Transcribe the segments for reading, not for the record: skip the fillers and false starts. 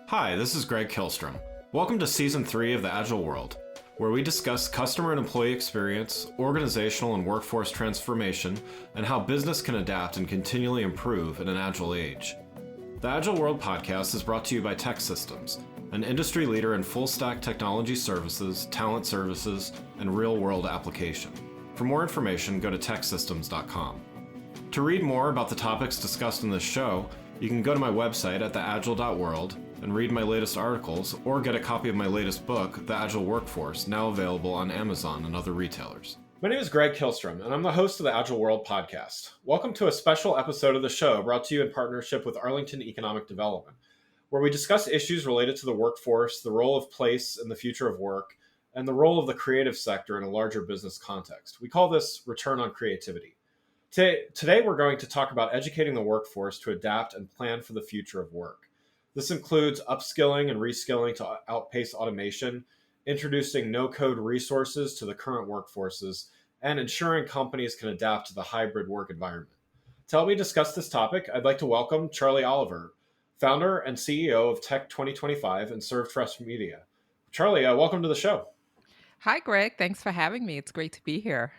Hi, this is Greg Kilstrom. Welcome to Season 3 of the Agile World, where we discuss customer and employee experience, organizational and workforce transformation, and how business can adapt and continually improve in an agile age. The Agile World podcast is brought to you by TEKsystems, an industry leader in full-stack technology services, talent services, and real-world application. For more information, go to teksystems.com. To read more about the topics discussed in this show, you can go to my website at theagile.world and read my latest articles, or get a copy of my latest book, The Agile Workforce, now available on Amazon and other retailers. My name is Greg Kilstrom, and I'm the host of the Agile World podcast. Welcome to a special episode of the show brought to you in partnership with Arlington Economic Development, where we discuss issues related to the workforce, the role of place in the future of work, and the role of the creative sector in a larger business context. We call this Return on Creativity. Today, we're going to talk about educating the workforce to adapt and plan for the future of work. This includes upskilling and reskilling to outpace automation, introducing no-code resources to the current workforces, and ensuring companies can adapt to the hybrid work environment. To help me discuss this topic, I'd like to welcome Charlie Oliver, founder and CEO of Tech 2025 and Serve Trust Media. Charlie, welcome to the show. Hi, Greg. Thanks for having me. It's great to be here.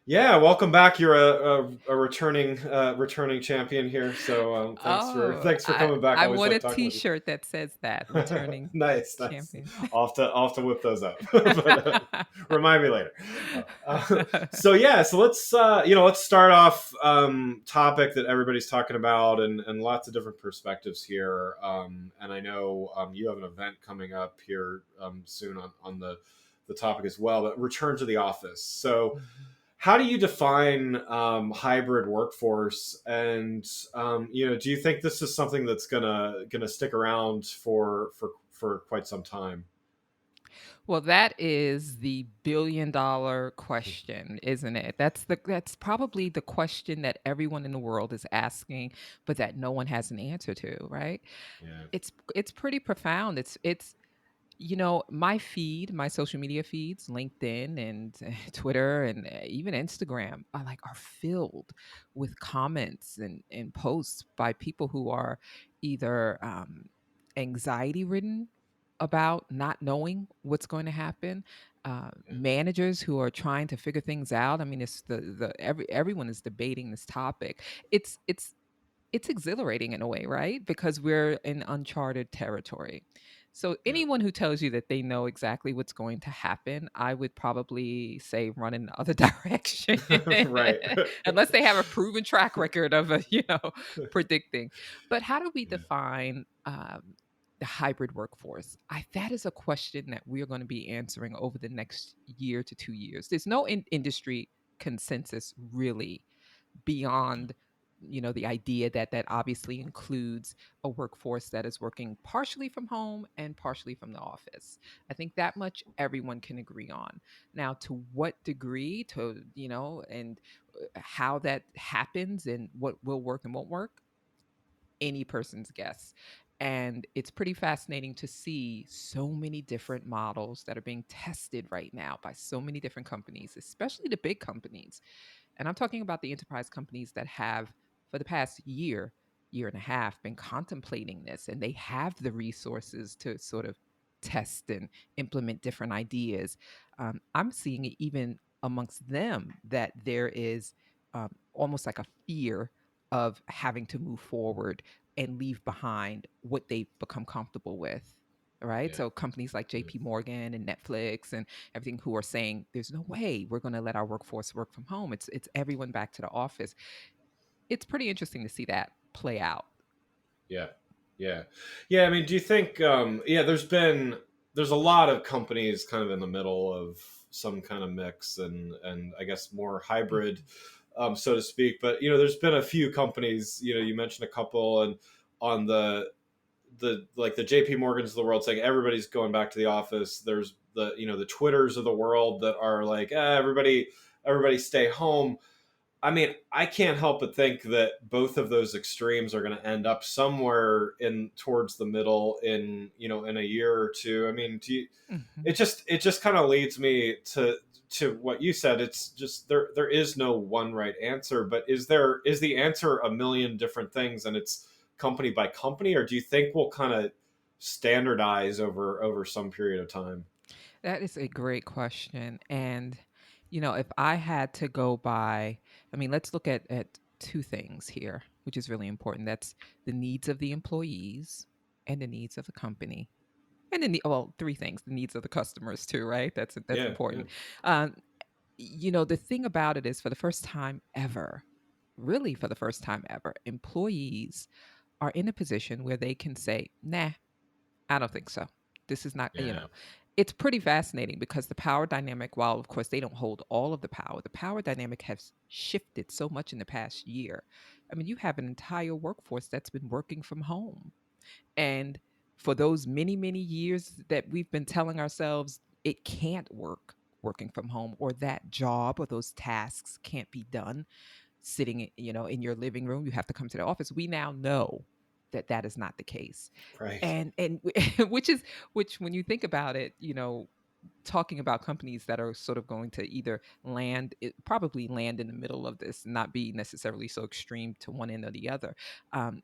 Yeah, welcome back. You're a returning champion here, so thanks for coming back. I Always want like a talking with you. T-shirt that says that, returning Nice. champion. I'll have to whip those up. But, remind me later. So let's start off topic that everybody's talking about and lots of different perspectives here. And I know you have an event coming up here soon on the topic as well. But return to the office. So. How do you define hybrid workforce, and do you think this is something that's gonna stick around for quite some time? Well, that is the billion-dollar question, isn't it? That's probably the question that everyone in the world is asking, but that no one has an answer to, right? Yeah. It's pretty profound. My social media feeds, LinkedIn and Twitter and even Instagram are filled with comments and posts by people who are either anxiety ridden about not knowing what's going to happen, Yeah. managers who are trying to figure things out. I mean, it's everyone is debating this topic. It's exhilarating in a way, right? Because we're in uncharted territory. So Yeah. anyone who tells you that they know exactly what's going to happen, I would probably say run in the other direction, Right. unless they have a proven track record of predicting. But how do we Yeah. define the hybrid workforce? That is a question that we're going to be answering over the next year to 2 years. There's no industry consensus really beyond the idea that obviously includes a workforce that is working partially from home and partially from the office. I think that much everyone can agree on. Now, to what degree, and how that happens and what will work and won't work, any person's guess. And it's pretty fascinating to see so many different models that are being tested right now by so many different companies, especially the big companies. And I'm talking about the enterprise companies that have, for the past year and a half, been contemplating this, and they have the resources to sort of test and implement different ideas. I'm seeing it even amongst them that there is almost like a fear of having to move forward and leave behind what they've become comfortable with. Right. Yeah. So companies like JP Morgan and Netflix and everything who are saying there's no way we're going to let our workforce work from home. It's everyone back to the office. It's pretty interesting to see that play out. Yeah. Yeah. Yeah. I mean, do you think? There's a lot of companies kind of in the middle of some kind of mix and I guess more hybrid, so to speak. But there's been a few companies. You mentioned a couple, and on the JP Morgans of the world saying everybody's going back to the office. There's the Twitters of the world that are like, everybody stay home. I mean, I can't help but think that both of those extremes are going to end up somewhere in towards the middle in a year or two. I mean, Mhm. it just kind of leads me to what you said. It's just there is no one right answer, but is the answer a million different things and it's company by company, or do you think we'll kind of standardize over some period of time? That is a great question. And, if I had to go by, I mean, let's look at two things here, which is really important. That's the needs of the employees and the needs of the company. And then well, three things, the needs of the customers too, right? That's Yeah, yeah, important. Um, the thing about it is for the first time ever, really for the first time ever, employees are in a position where they can say, nah, I don't think so. This is not, yeah. it's pretty fascinating because the power dynamic, while of course they don't hold all of the power dynamic has shifted so much in the past year. I mean, you have an entire workforce that's been working from home. And for those many, many years that we've been telling ourselves it can't working from home, or that job or those tasks can't be done sitting, in your living room, you have to come to the office. We now know that that is not the case. Right. And which when you think about it, talking about companies that are sort of going to either probably land in the middle of this, not be necessarily so extreme to one end or the other. Um,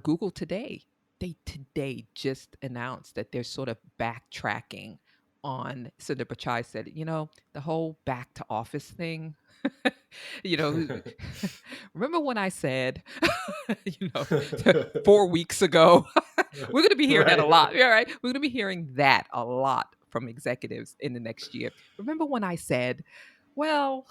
Google today, they today just announced that they're sort of backtracking on. Sundar Pichai said, the whole back to office thing. you know, remember when I said, you know, 4 weeks ago, we're going to be hearing that a Right. lot. Yeah, right. We're going to be hearing that a lot from executives in the next year. Remember when I said, well,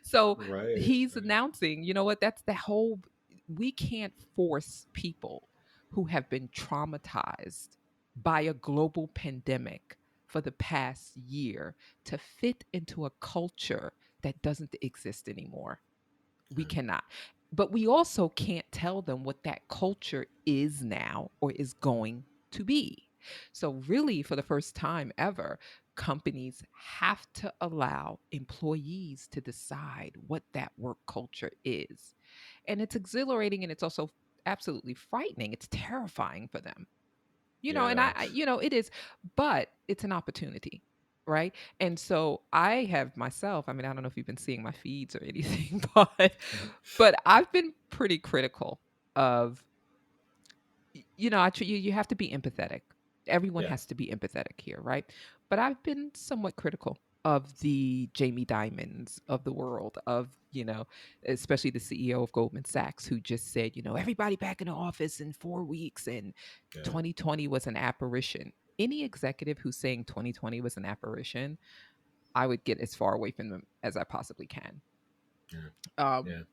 so Right. he's Right. announcing, you know what? That's the whole, we can't force people who have been traumatized by a global pandemic for the past year to fit into a culture that doesn't exist anymore. We Yeah. cannot. But we also can't tell them what that culture is now or is going to be. So, really, for the first time ever, companies have to allow employees to decide what that work culture is. And it's exhilarating and it's also absolutely frightening. It's terrifying for them. And Yeah. it is, but it's an opportunity, right? And so I have myself, I mean, I don't know if you've been seeing my feeds or anything, but I've been pretty critical of, you have to be empathetic. Everyone Yeah. has to be empathetic here, right? But I've been somewhat critical of the Jamie Dimons of the world, especially the CEO of Goldman Sachs, who just said, everybody back in the office in 4 weeks and Yeah. 2020 was an apparition. Any executive who's saying 2020 was an apparition, I would get as far away from them as I possibly can. Yeah. Um, Yeah.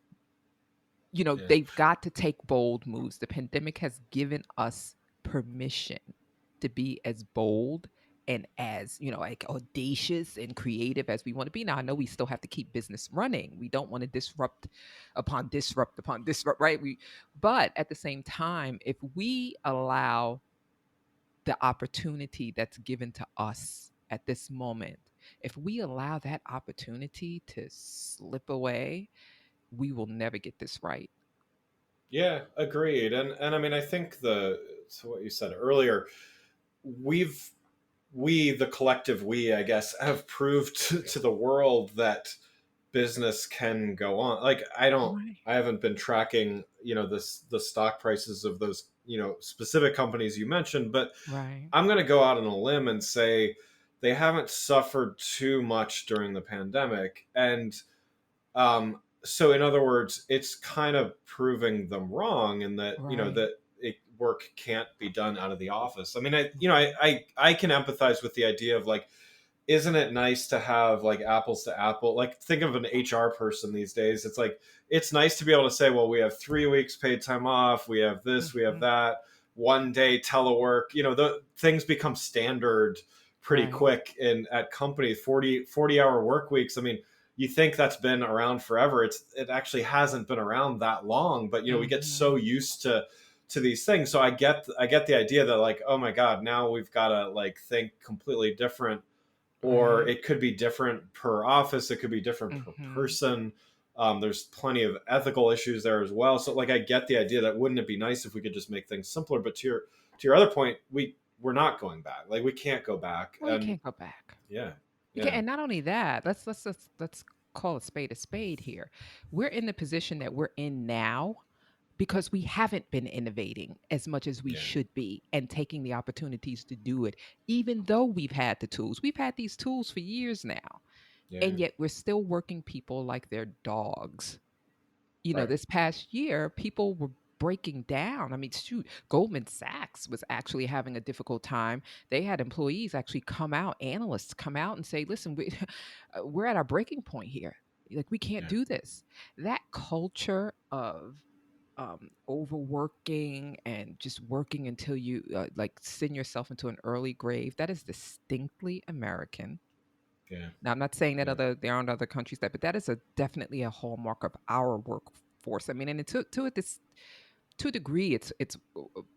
Yeah. they've got to take bold moves. The pandemic has given us permission to be as bold and as, like audacious and creative as we want to be. Now, I know we still have to keep business running. We don't want to disrupt upon disrupt, right? But at the same time, if we allow the opportunity that's given to us at this moment, if we allow that opportunity to slip away, we will never get this right. Yeah, agreed. And I mean, I think the to what you said earlier, we've we the collective we, I guess, have proved to the world that business can go on. Like Right. I haven't been tracking, the stock prices of those, specific companies you mentioned, but Right. I'm going to go out on a limb and say they haven't suffered too much during the pandemic. And so in other words, it's kind of proving them wrong in that, Right. work can't be done out of the office. I mean, I can empathize with the idea of like, isn't it nice to have like apples to apple? Like think of an HR person these days. It's like it's nice to be able to say, well, we have 3 weeks paid time off, we have this, we have Mhm. that, 1 day telework. The things become standard pretty Right. quick in at companies. 40 hour work weeks. I mean, you think that's been around forever. It actually hasn't been around that long, but we get so Mhm. used to these things. So I get the idea that like, oh my God, now we've got to like think completely different, or Right. it could be different per office, it could be different per Mhm. person. There's plenty of ethical issues there as well. So like I get the idea that wouldn't it be nice if we could just make things simpler, but to your other point, we're not going back. Like we can't go back. Well, you And can't go back. yeah. You can, Yeah. and not only that, let's call a spade here. We're in the position that we're in now because we haven't been innovating as much as we Yeah. should be and taking the opportunities to do it, even though we've had the tools. We've had these tools for years now, Yeah. and yet we're still working people like they're dogs. Right. This past year, people were breaking down. I mean, shoot, Goldman Sachs was actually having a difficult time. They had employees actually come out, analysts come out and say, listen, we're at our breaking point here. Like, we can't Yeah. do this. That culture of overworking and just working until you like send yourself into an early grave, that is distinctly American. Yeah. Now, I'm not saying that Yeah. there aren't other countries that, but that is definitely a hallmark of our workforce. I mean, and to a degree, it's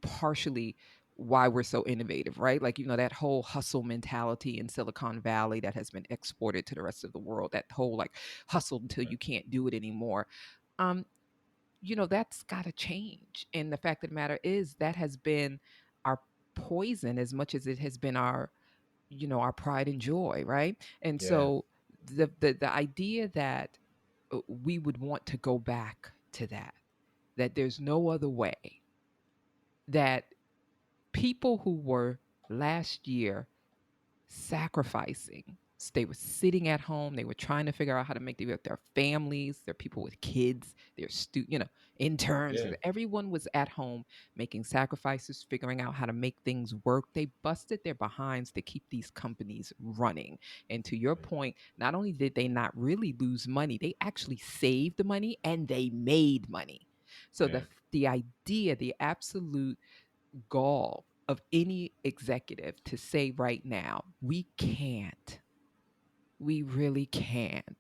partially why we're so innovative, right? Like, that whole hustle mentality in Silicon Valley that has been exported to the rest of the world. That whole like hustle until Right. you can't do it anymore. Um, that's got to change. And the fact of the matter is that has been our poison as much as it has been our pride and joy, right? And Yeah. so the idea that we would want to go back to that there's no other way, that people who were last year sacrificing. They were sitting at home. They were trying to figure out how to make their families, their people with kids, their interns. Yeah. Everyone was at home making sacrifices, figuring out how to make things work. They busted their behinds to keep these companies running. And to your Right. point, not only did they not really lose money, they actually saved the money and they made money. So Yeah. the idea, the absolute gall of any executive to say right now, we can't. We really can't.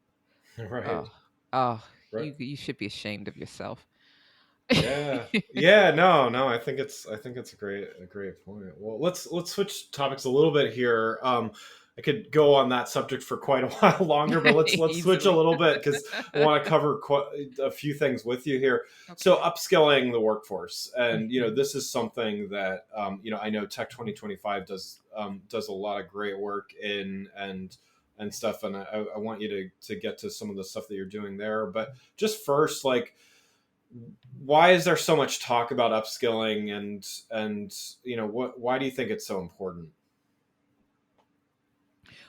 Right. Oh, oh, Right. you should be ashamed of yourself. Yeah. Yeah, no, no, I think it's a great point. Well, let's switch topics a little bit here. I could go on that subject for quite a while longer, but let's switch a Easily. little bit because I want to cover a few things with you here. So, Okay. upskilling the workforce, and Mhm. this is something that I know Tech 2025 does a lot of great work in and stuff, and I want you to get to some of the stuff that you're doing there. But just first, like, why is there so much talk about upskilling, and why do you think it's so important?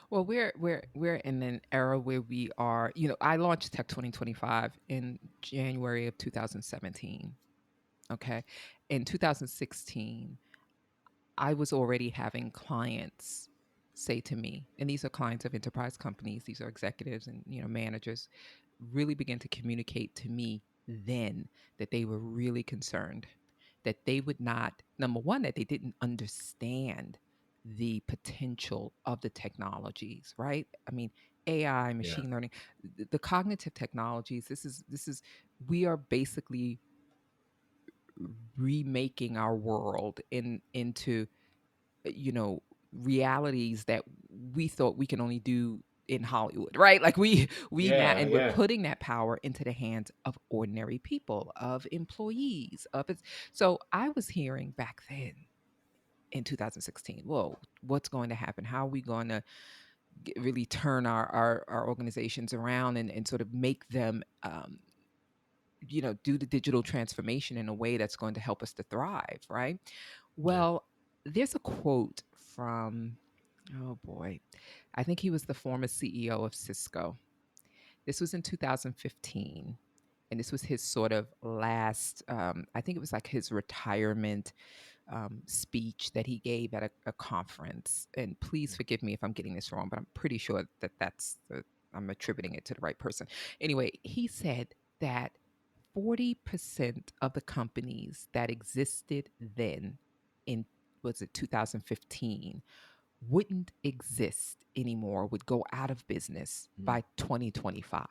Well, we're in an era where we are. I launched Tech 2025 in January of 2017. Okay, in 2016, I was already having clients say to me, and these are clients of enterprise companies, these are executives and managers, really begin to communicate to me then that they were really concerned that they would not, number one, that they didn't understand the potential of the technologies, right? I mean, AI, Yeah. machine learning, the cognitive technologies, this is we are basically remaking our world into you know, realities that we thought we can only do in Hollywood, right? Like we now, Yeah. and we're Yeah. putting that power into the hands of ordinary people, of employees, of it. So I was hearing back then in 2016, whoa, what's going to happen? How are we going to really turn our organizations around and sort of make them do the digital transformation in a way that's going to help us to thrive, right? Yeah. Well, there's a quote from, oh boy, I think he was the former CEO of Cisco. This was in 2015. And this was his sort of last, I think it was like his retirement speech that he gave at a conference. And please forgive me if I'm getting this wrong, but I'm pretty sure that I'm attributing it to the right person. Anyway, he said that 40% of the companies that existed then in, was it 2015, wouldn't exist anymore, would go out of business Mm. by 2025.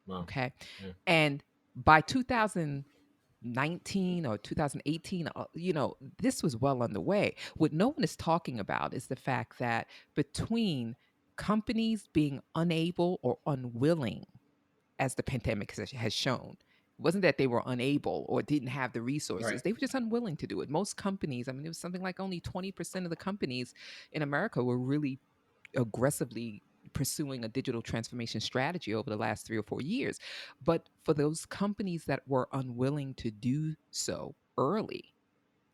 Wow. Okay. Yeah. And by 2019 or 2018, this was well underway. What no one is talking about is the fact that between companies being unable or unwilling, as the pandemic has shown. It wasn't that they were unable or didn't have the Right. resources. They were just unwilling to do it. Most companies, I mean, it was something like only 20% of the companies in America were really aggressively pursuing a digital transformation strategy over the last 3 or 4 years. But for those companies that were unwilling to do so early,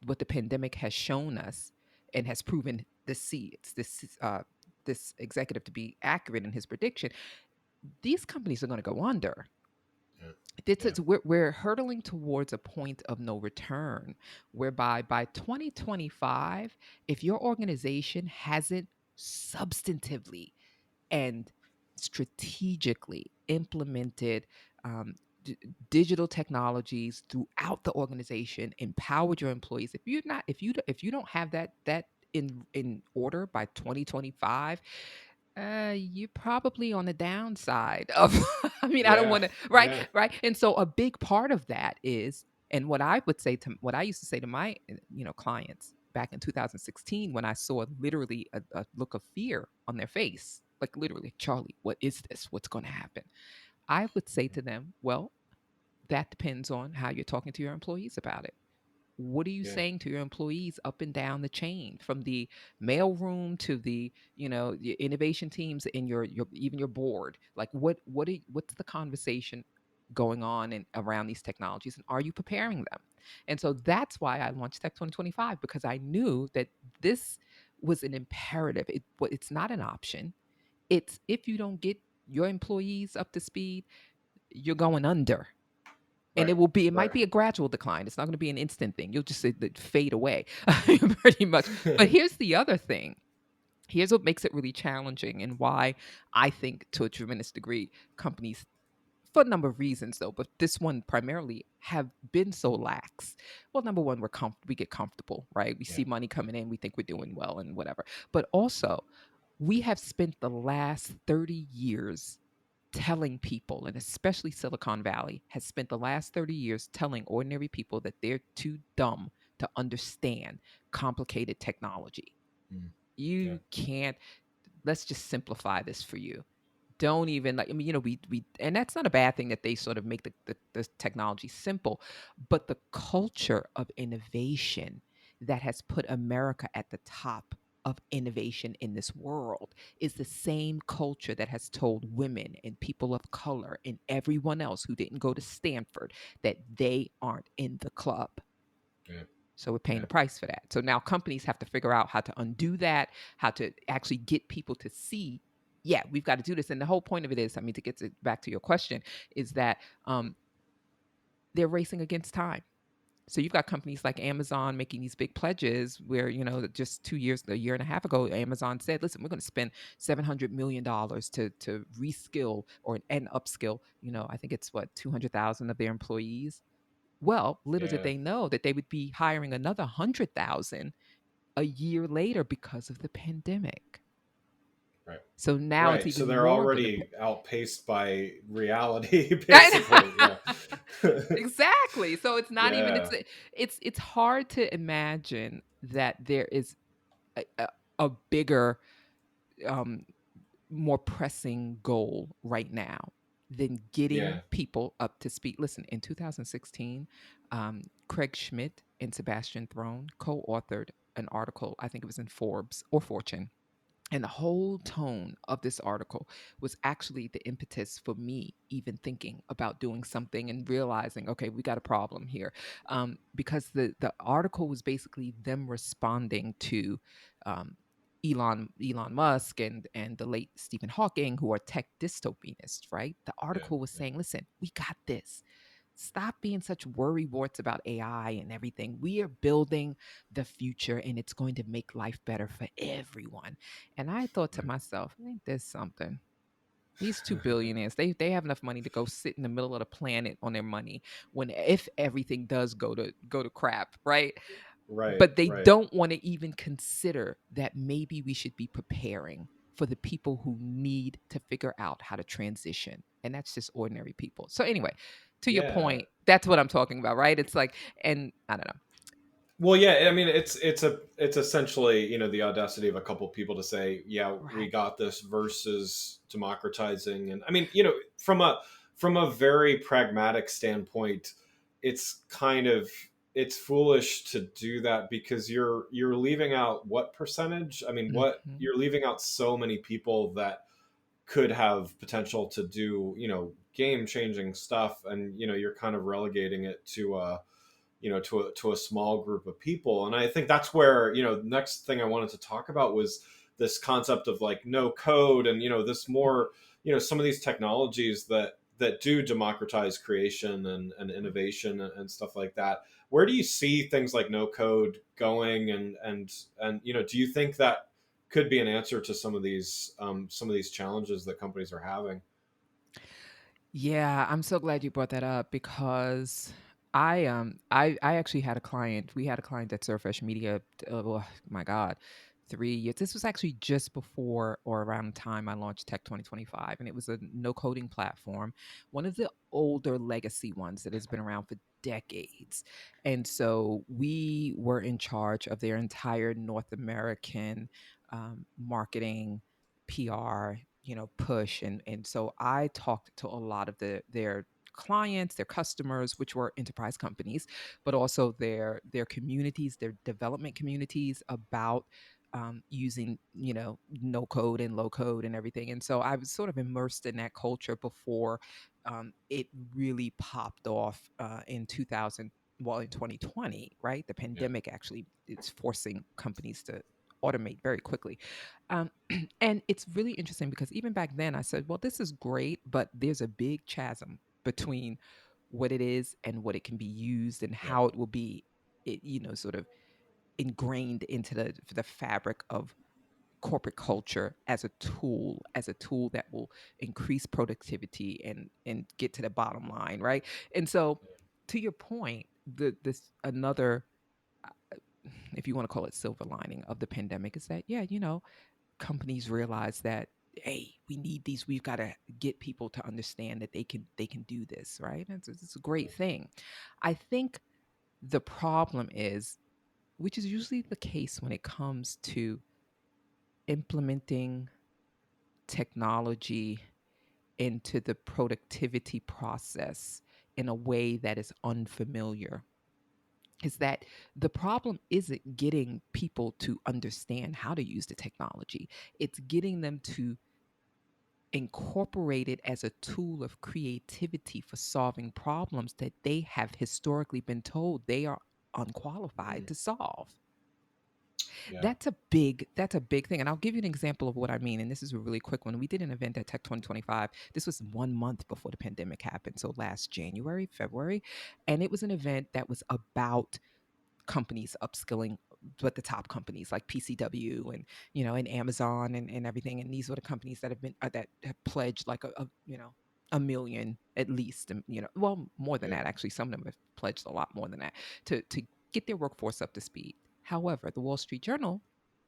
what the pandemic has shown us and has proven this executive to be accurate in his prediction, these companies are going to go under. Yeah. This Yeah. is we're hurtling towards a point of no return, whereby by 2025, if your organization hasn't substantively and strategically implemented um, d- digital technologies throughout the organization, empowered your employees. If you don't have that in order by 2025, you're probably on the downside of. I mean, I don't Yeah. want to. Right, Yeah. right. And so a big part of that is, and what I used to say to my clients back in 2016, when I saw literally a look of fear on their face, like literally, Charlie, what is this? What's going to happen? I would say to them, well, that depends on how you're talking to your employees about it. What are you Yeah. saying to your employees up and down the chain, from the mailroom to the innovation teams in your even your board? Like, what's the conversation going on and around these technologies, and are you preparing them? And so that's why I launched Tech 2025, because I knew that this was an imperative. It's not an option. It's, if you don't get your employees up to speed, you're going under. And Right. it Right. might be a gradual decline. It's not going to be an instant thing. You'll just see it fade away pretty much. But here's the other thing. Here's what makes it really challenging, and why I think, to a tremendous degree, companies, for a number of reasons though, but this one primarily, have been so lax. Well, number one, we get comfortable, right? We Yeah. see money coming in, we think we're doing well and whatever. But also, we have spent the last 30 years telling people, and especially Silicon Valley has spent the last 30 years telling ordinary people that they're too dumb to understand complicated technology. Mm. Yeah. You can't, let's just simplify this for you. Don't even, like, I mean, we and that's not a bad thing that they sort of make the technology simple, but the culture of innovation that has put America at the top of innovation in this world is the same culture that has told women and people of color and everyone else who didn't go to Stanford that they aren't in the club. Yeah. So we're paying Yeah. the price for that. So now companies have to figure out how to undo that, how to actually get people to see, yeah, we've got to do this. And the whole point of it is, I mean, to get back to your question, is that they're racing against time. So you've got companies like Amazon making these big pledges where, just 2 years, a year and a half ago, Amazon said, listen, we're going to spend $700 million to reskill and upskill, I think it's what, 200,000 of their employees. Well, little did Yeah. they know that they would be hiring another 100,000 a year later because of the pandemic. Right. So now it's Right. So even they're more of an already outpaced by reality, basically. I Yeah. exactly. So it's not even, Yeah. it's hard to imagine that there is a bigger, um, more pressing goal right now than getting Yeah. people up to speed. Listen, in 2016, Craig Schmidt and Sebastian Throne co-authored an article. I think it was in Forbes or Fortune. And the whole tone of this article was actually the impetus for me even thinking about doing something and realizing, okay, we got a problem here. Because the article was basically them responding to um, Elon Musk and the late Stephen Hawking, who are tech dystopianists, right? The Yeah. article was Yeah. saying, listen, we got this. Stop being such worry warts about AI and everything. We are building the future, and it's going to make life better for everyone. And I thought to Right. myself, ain't this something? These two billionaires, they have enough money to go sit in the middle of the planet on their money, when, if everything does go to crap, right? Right. But they Right. don't want to even consider that maybe we should be preparing for the people who need to figure out how to transition. And that's just ordinary people. So anyway, to your Yeah. point, that's what I'm talking about, right? It's like, and I don't know. Well, yeah, I mean, it's essentially, the audacity of a couple people to say, yeah, we Right. got this, versus democratizing. And I mean, from a very pragmatic standpoint, it's kind of, it's foolish to do that, because you're leaving out what percentage? I mean, what Mhm. you're leaving out so many people that could have potential to do, game changing stuff, and you're kind of relegating it to to a small group of people. And I think that's where, next thing I wanted to talk about was this concept of like no code, and this more, some of these technologies that do democratize creation and innovation and stuff like that. Where do you see things like no code going, and do you think that could be an answer to some of these challenges that companies are having? Yeah, I'm so glad you brought that up because I actually had a client. We had a client at Surface Media. Oh my God, 3 years. This was actually just before or around the time I launched Tech 2025, and it was a no coding platform, one of the older legacy ones that has been around for decades. And so we were in charge of their entire North American marketing, PR, push. And so I talked to a lot of their clients, their customers, which were enterprise companies, but also their communities, their development communities about using, no code and low code and everything. And so I was sort of immersed in that culture before it really popped off in 2000, well, in 2020, right? The Yeah. pandemic actually is forcing companies to automate very quickly. Um, and it's really interesting because even back then I said, well, this is great, but there's a big chasm between what it is and what it can be used and Yeah. how it will be, sort of ingrained into the fabric of corporate culture as a tool that will increase productivity and get to the bottom line, right? And so, to your point, this another, uh, if you want to call it silver lining of the pandemic, is that yeah, companies realize that hey, we need these, we've got to get people to understand that they can do this, right? And it's a great thing. I think the problem is, which is usually the case when it comes to implementing technology into the productivity process in a way that is unfamiliar, is that the problem isn't getting people to understand how to use the technology. It's getting them to incorporate it as a tool of creativity for solving problems that they have historically been told they are unqualified Mm. to solve. Yeah. That's a big thing. And I'll give you an example of what I mean. And this is a really quick one. We did an event at Tech 2025. This was 1 month before the pandemic happened. So last January, February. And it was an event that was about companies upskilling, but the top companies like PCW and and Amazon and everything. And these were the companies that have pledged like a million at least, and well, more than Yeah. that actually. Some of them have pledged a lot more than that to get their workforce up to speed. However, the Wall Street Journal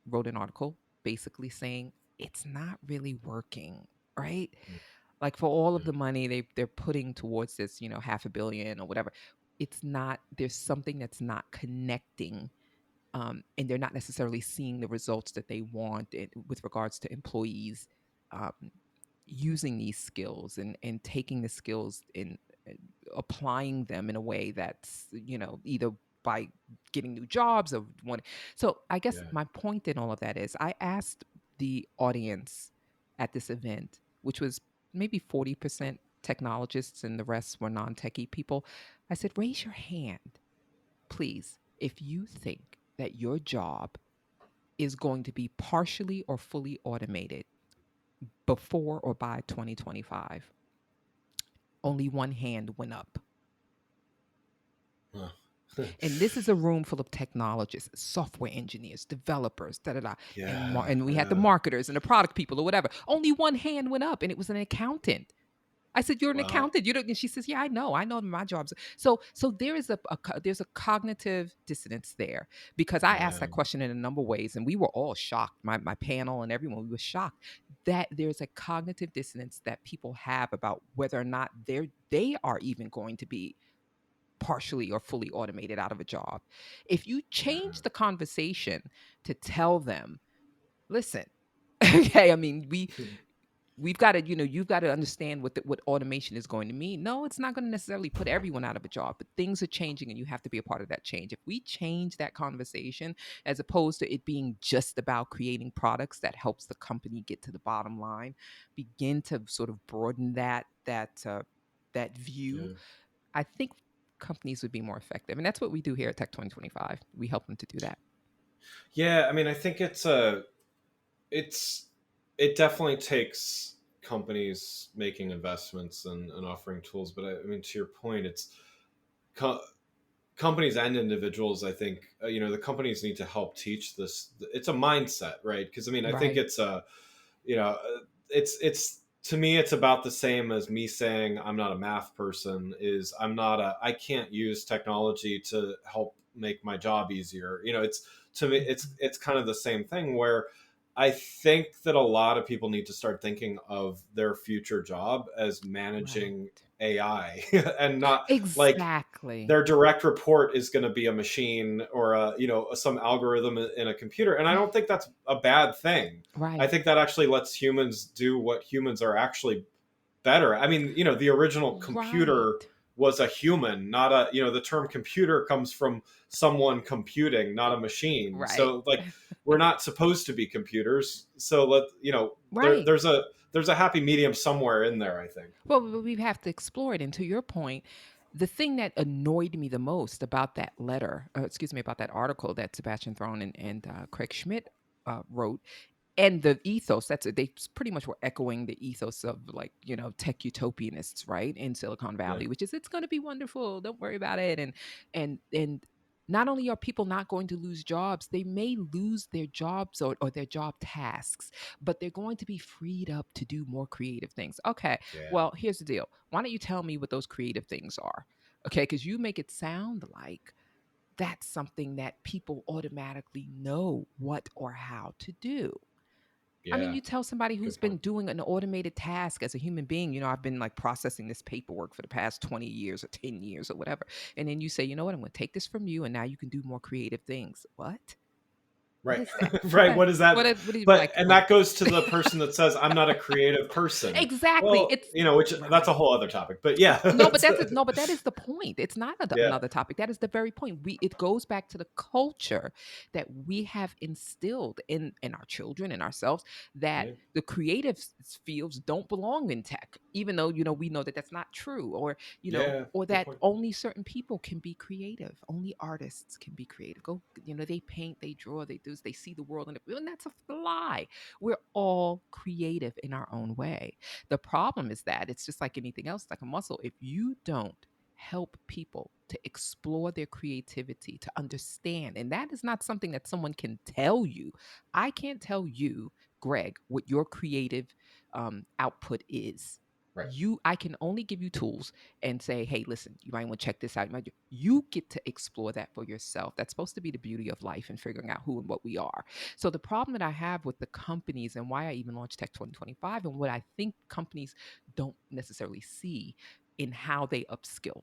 wrote an article basically saying it's not really working, right? Mm. Like for all of Yeah. the money they're putting towards this, half a billion or whatever, it's not, there's something that's not connecting, and they're not necessarily seeing the results that they want with regards to employees um, using these skills and taking the skills and uh, applying them in a way that's either by getting new jobs or one. So I guess Yeah. my point in all of that is I asked the audience at this event, which was maybe 40% technologists and the rest were non-techie people. I said, raise your hand, please, if you think that your job is going to be partially or fully automated before or by 2025. Only one hand went up. Huh. And this is a room full of technologists, software engineers, developers, da da da. Yeah. And we had the Yeah. marketers and the product people or whatever. Only one hand went up, and it was an accountant. I said, "You're an Wow. accountant." You don't, and she says, "Yeah, I know. I know my job's." So there is there's a cognitive dissonance there because I asked Yeah. that question in a number of ways, and we were all shocked. My panel and everyone, we were shocked that there's a cognitive dissonance that people have about whether or not they are even going to be partially or fully automated out of a job. If you change the conversation to tell them, listen, okay, I mean, Yeah. we've got to, you've got to understand what automation is going to mean. No, it's not going to necessarily put everyone out of a job, but things are changing and you have to be a part of that change. If we change that conversation, as opposed to it being just about creating products that helps the company get to the bottom line, begin to sort of broaden that view, Yeah. I think companies would be more effective. And that's what we do here at Tech 2025. We help them to do that. Yeah, I mean, I think it's it definitely takes companies making investments and offering tools, but I mean, to your point, it's co- companies and individuals. I think the companies need to help teach this. It's a mindset, right? Because I mean, I think Right. it's a you know it's to me it's about the same as me saying I'm not a math person. Is I can't use technology to help make my job easier. It's to me Mhm. it's kind of the same thing where I think that a lot of people need to start thinking of their future job as Right. managing AI and not like Exactly. their direct report is going to be a machine or some algorithm in a computer. And I don't think that's a bad thing. I Right. think that actually lets humans do what humans are actually better. I mean, the original computer Right. was a human, not the term computer comes from someone computing, not a machine. Right. So like we're not supposed to be computers. So Right. there's a happy medium somewhere in there, I think. Well, we have to explore it. And to your point, the thing that annoyed me the most about that letter, excuse me, about that article that Sebastian Throne and Craig Schmidt wrote, and the ethos, pretty much were echoing the ethos of, like, tech utopianists, right, in Silicon Yeah. Valley, which is, it's going to be wonderful, don't worry about it. And not only are people not going to lose jobs, they may lose their jobs, or their job tasks, but they're going to be freed up to do more creative things. Okay, Yeah. well, here's the deal. Why don't you tell me what those creative things are? Okay, because you make it sound like that's something that people automatically know what or how to do. I mean, Yeah. you tell somebody who's Good been point. doing an automated task as a human being, I've been like processing this paperwork for the past 20 years or 10 years or whatever. And then you say, you know what, I'm going to take this from you and now you can do more creative things. What? What Right. is that? Right. What is that? What do you But like? and What? that goes to the person that says I'm not a creative person. Exactly. Well, It's which that's a right. whole other topic. But yeah, No, but no, but that is the point. It's not yeah, another topic. That is the very point. It goes back to the culture that we have instilled in our children and ourselves, that yeah, the creative fields don't belong in tech, even though we know that that's not true, or yeah. or Good that point. only certain people can be creative. Only artists can be creative. Go, they paint, they draw, they see the world, and that's a lie. We're all creative in our own way. The problem is that it's just like anything else, like a muscle. If you don't help people to explore their creativity, to understand, and that is not something that someone can tell you. I can't tell you, Greg, what your creative output is. Right. I can only give you tools and say, hey, listen, you might want to check this out. You get to explore that for yourself. That's supposed to be the beauty of life and figuring out who and what we are. So the problem that I have with the companies, and why I even launched Tech 2025, and what I think companies don't necessarily see in how they upskill,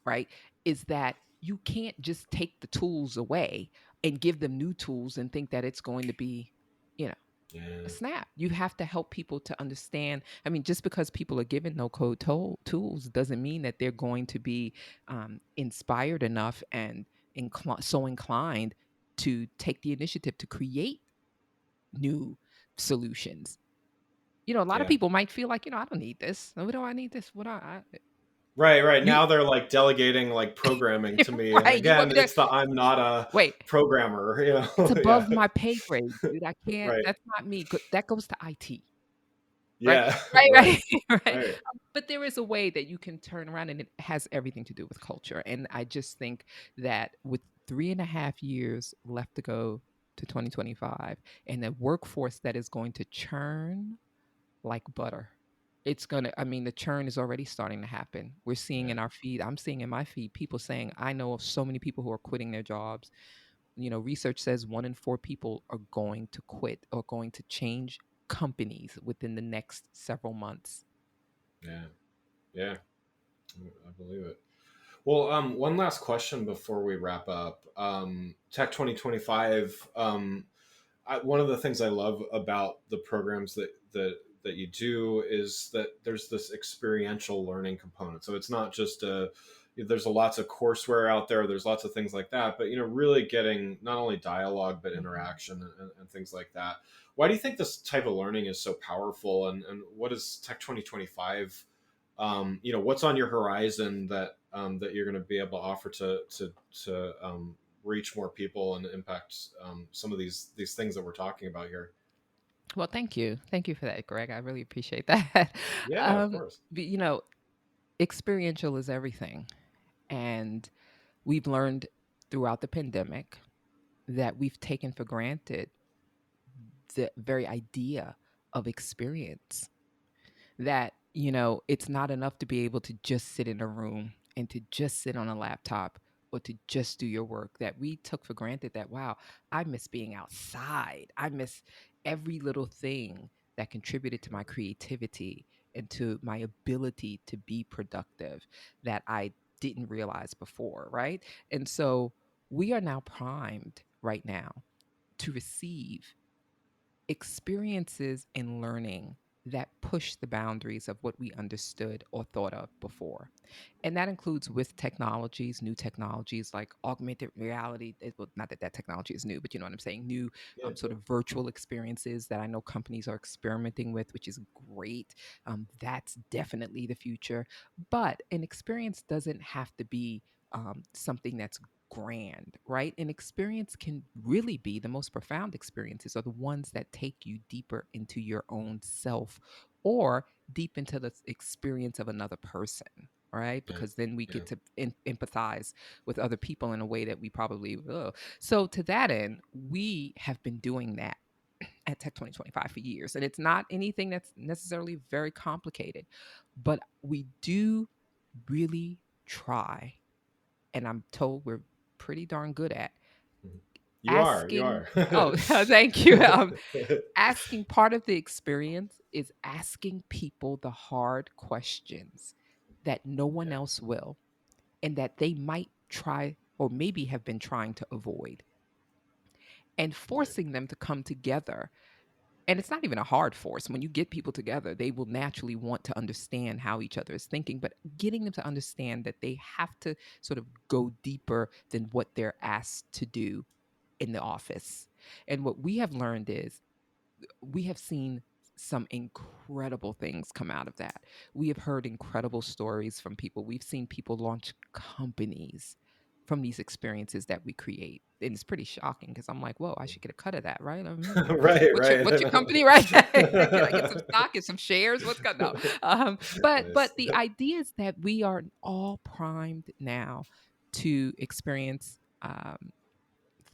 right, is that you can't just take the tools away and give them new tools and think that it's going to be, you know, a Yeah, snap. You have to help people to understand. I mean, just because people are given no code tools doesn't mean that they're going to be inspired enough and so inclined to take the initiative to create new solutions. A lot of yeah. people might feel like, I don't need this. What do I need this? Right, right. You Now they're like delegating like programming to me, and right? You want again, me to it's the I'm not a wait? programmer. It's Yeah, above my pay grade, dude. I can't. right. That's not me. That goes to IT. Right, Yeah, right, right, right, right. right. But there is a way that you can turn around, and it has everything to do with culture. And I just think that with 3.5 years left to go to 2025, and a workforce that is going to churn like butter. It's gonna, I mean, the churn is already starting to happen. We're seeing Yeah, in our feed, I'm seeing in my feed, people saying, I know of so many people who are quitting their jobs. Research says 1 in 4 people are going to quit or going to change companies within the next several months. yeah, yeah. I believe it. Well, one last question before we wrap up. Tech 2025. One of the things I love about the programs that that you do is that there's this experiential learning component. So it's not just a there's a lots of courseware out there. There's lots of things like that, but really getting not only dialogue but Mhm. interaction and things like that. Why do you think this type of learning is so powerful? And what is Tech 2025? What's on your horizon that you're going to be able to offer to reach more people and impact some of these things that we're talking about here? Well, thank you for that, Greg. I really appreciate that. Yeah, of um, course. but, experiential is everything, and we've learned throughout the pandemic that we've taken for granted the very idea of experience. That, it's not enough to be able to just sit in a room and to just sit on a laptop or to just do your work, that we took for granted that, wow, I miss being outside. I miss every little thing that contributed to my creativity and to my ability to be productive that I didn't realize before, right? And so we are now primed right now to receive experiences in learning that push the boundaries of what we understood or thought of before. And that includes with technologies, new technologies like augmented reality. Well, not that that technology is new, but you know what I'm saying? New Yeah, sort of virtual experiences that I know companies are experimenting with, which is great. That's definitely the future. But an experience doesn't have to be something that's grand, right? An experience can really be the most profound experiences are the ones that take you deeper into your own self or deep into the experience of another person, right? yeah, Because then we yeah. get to empathize with other people in a way that we probably will. So, to that end, we have been doing that at Tech 2025 for years. And it's not anything that's necessarily very complicated, but we do really try, and I'm told we're pretty darn good at Mhm. You asking. are. Oh, thank you. Asking, part of the experience is asking people the hard questions that no one Yeah, else will, and that they might try or maybe have been trying to avoid, and yeah, forcing them to come together. And it's not even a hard force. When you get people together, they will naturally want to understand how each other is thinking, but getting them to understand that they have to sort of go deeper than what they're asked to do in the office. And what we have learned is we have seen some incredible things come out of that. We have heard incredible stories from people. We've seen people launch companies from these experiences that we create. And it's pretty shocking because I'm like, whoa, I should get a cut of that, right? right, What's your right. company, right? Can I get some stock, get some shares? What's going no? But Nice. the idea is that we are all primed now to experience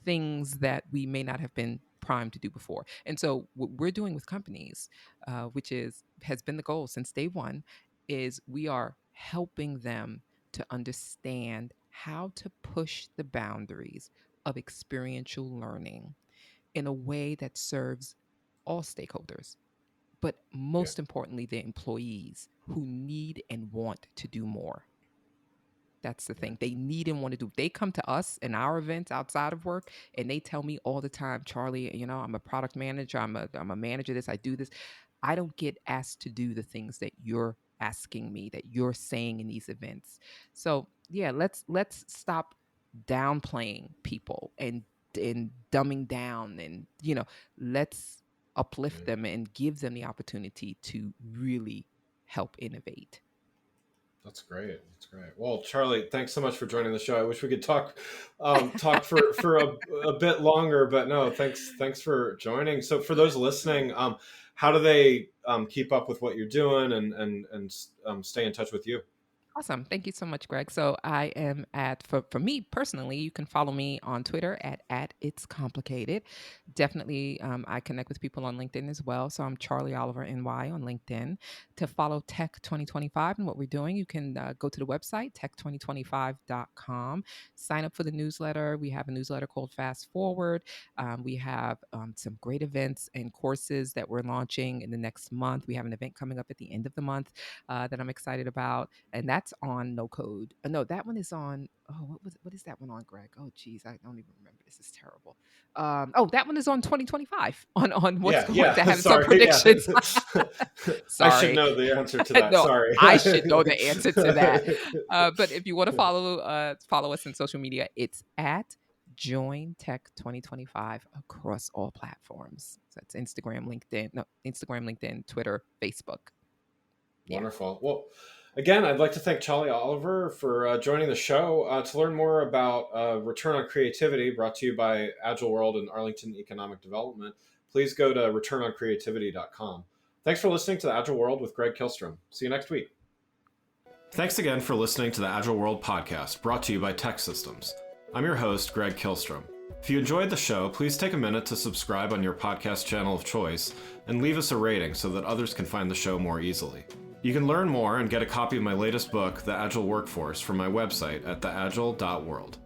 things that we may not have been primed to do before. And so what we're doing with companies, which is has been the goal since day one, is we are helping them to understand how to push the boundaries of experiential learning in a way that serves all stakeholders, but Yeah, most importantly, the employees who need and want to do more. That's the yeah. thing. They need and want to do. They come to us in our events outside of work and they tell me all the time, Charlie, I'm a product manager, I'm a manager this, I do this. I don't get asked to do the things that you're asking me, that you're saying in these events. So, yeah, let's stop downplaying people and dumbing down, and let's uplift Yeah. them and give them the opportunity to really help innovate. That's great. That's great. Well, Charlie, thanks so much for joining the show. I wish we could talk for a bit longer, but no, thanks for joining. So, for those listening, how do they keep up with what you're doing and stay in touch with you? Awesome. Thank you so much, Greg. So I am for me personally, you can follow me on Twitter at It's Complicated. Definitely, I connect with people on LinkedIn as well. So I'm Charlie Oliver NY on LinkedIn. To follow Tech 2025 and what we're doing, you can go to the website, tech2025.com. Sign up for the newsletter. We have a newsletter called Fast Forward. We have some great events and courses that we're launching in the next month. We have an event coming up at the end of the month that I'm excited about. And that's that's on No Code. No, that one is on. Oh, what is that one on, Greg? Oh, geez, I don't even remember. This is terrible. Oh, that one is on 2025. On what's Yeah, going to yeah. happen. Some Sorry. Yeah. predictions. I should Sorry. know the answer to that. No, Sorry. I should know the answer to that. But if you want to follow us in social media, it's at Join Tech 2025 across all platforms. So that's Instagram, LinkedIn, Twitter, Facebook. Yeah. Wonderful. Well, again, I'd like to thank Charlie Oliver for joining the show. To learn more about Return on Creativity, brought to you by Agile World and Arlington Economic Development, please go to returnoncreativity.com. Thanks for listening to the Agile World with Greg Kihlstrom. See you next week. Thanks again for listening to the Agile World podcast, brought to you by Tech Systems. I'm your host, Greg Kihlstrom. If you enjoyed the show, please take a minute to subscribe on your podcast channel of choice and leave us a rating so that others can find the show more easily. You can learn more and get a copy of my latest book, The Agile Workforce, from my website at theagile.world.